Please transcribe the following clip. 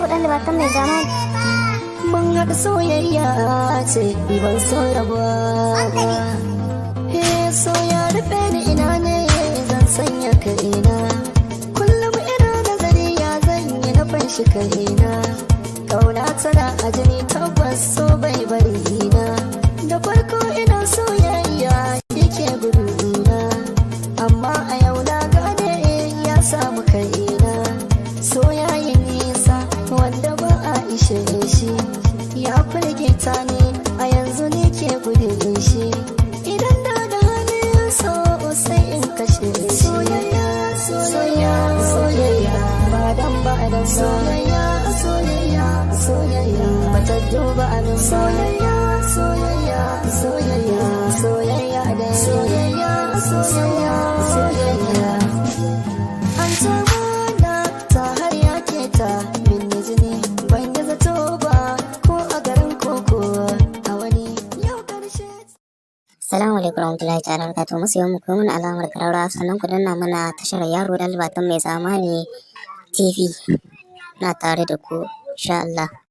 yaro ɗan libatan mai zamani. Mun haɗa soyayya ce ban so rabuwa ba. So ya rufe ni ina ne zan sanya kaina. Kullum ina nazari ya zan yi na fanshi kaina. Kauna tana a jini tabbas so bai bari ina. Da farko ina soyayya yake guduna, amma a yau na gane ya samu kaina. Soyayyen nisa wanda ba a ishe shi, ya firgita ne a yanzu ne ke gudun shi. Idan da hali so sai in kashe shi. Soyayya, soyayya, soyayya, ba dan ba da soyayya, soyayya, soyayya, bata duba abin soyayya, soyayya, soyayya, soyayya da soyayya, soyayya, soyayya. An tabana ta har ya ke ta min jini, ban yi zato ba ko a garin koko a wani yau karshe. Assalamu alaikum warahmatullahi ta'ala barakatuh. Musu yau muku mun alamar karara sannan ku danna mana tashar yaro ɗan libatan mai zamani TV. Na tare da ku insha Allah.